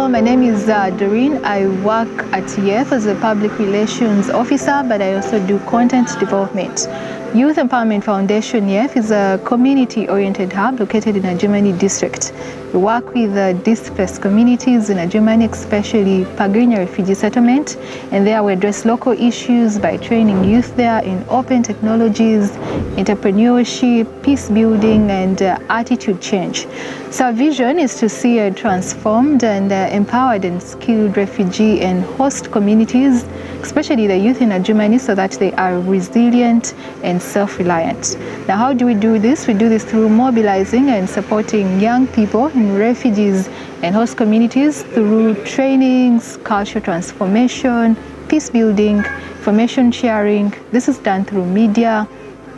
my name is Doreen. I work at YEF as a public relations officer, but I also do content development. Youth Empowerment Foundation YEF is a community-oriented hub located in Adjumani District. We work with displaced communities in Adjumani, especially Pagirinia Refugee Settlement, and there we address local issues by training youth there in open technologies, entrepreneurship, peace building, and attitude change. So our vision is to see a transformed and empowered and skilled refugee and host communities, especially the youth in Adjumani, so that they are resilient and self-reliant. Now, how do we do this? We do this through mobilizing and supporting young people in refugees and host communities through trainings, cultural transformation, peace building, information sharing. This is done through media,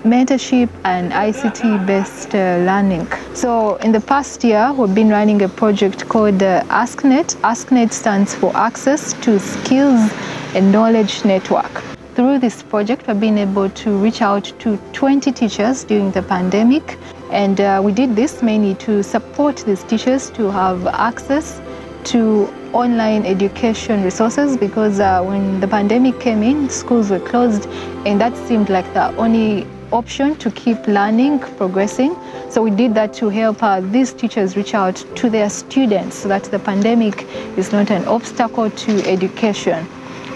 mentorship, and ICT-based learning. So in the past year, we've been running a project called AskNet. AskNet stands for Access to Skills and Knowledge Network. Through this project, we've been able to reach out to 20 teachers during the pandemic, and we did this mainly to support these teachers to have access to online education resources, because when the pandemic came in, schools were closed, and that seemed like the only option to keep learning, progressing. So we did that to help these teachers reach out to their students so that the pandemic is not an obstacle to education.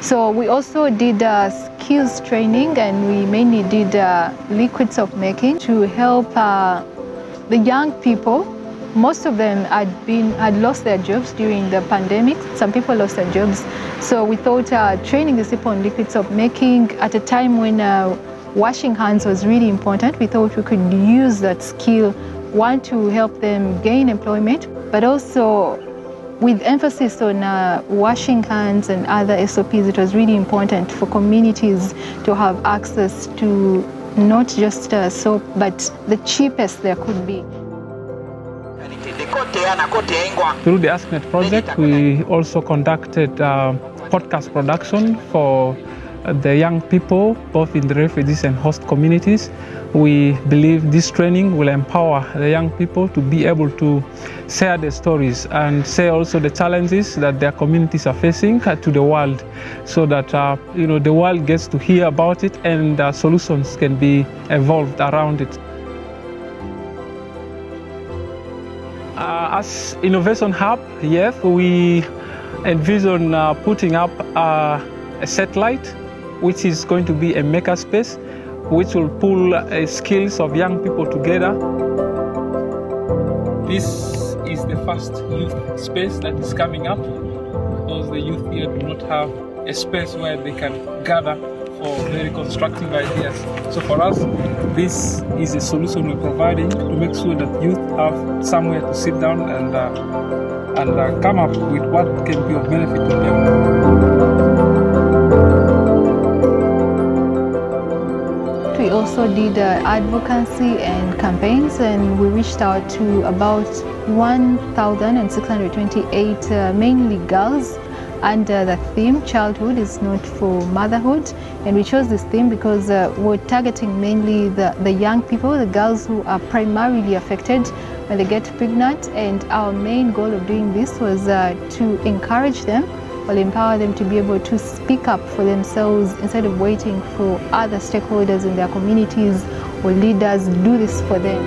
So we also did skills training, and we mainly did liquids of making to help the young people. Most of them had lost their jobs during the pandemic. Some people lost their jobs. So we thought training these people on liquids of making at a time when washing hands was really important. We thought we could use that skill, one, to help them gain employment, but also with emphasis on washing hands and other SOPs. It was really important for communities to have access to not just soap, but the cheapest there could be. Through the AskNet project, we also conducted podcast production for the young people, both in the refugees and host communities. We believe this training will empower the young people to be able to share their stories and share also the challenges that their communities are facing to the world, so that the world gets to hear about it and solutions can be evolved around it. As Innovation Hub, YEF, we envision putting up a satellite which is going to be a makerspace, which will pull skills of young people together. This is the first youth space that is coming up, because the youth here do not have a space where they can gather for very constructive ideas. So for us, this is a solution we're providing to make sure that youth have somewhere to sit down and come up with what can be of benefit to them. We also did advocacy and campaigns, and we reached out to about 1,628 mainly girls under the theme "Childhood is not for motherhood." And we chose this theme because we're targeting mainly the young people, the girls who are primarily affected when they get pregnant. And our main goal of doing this was to encourage them, will empower them to be able to speak up for themselves instead of waiting for other stakeholders in their communities or leaders do this for them.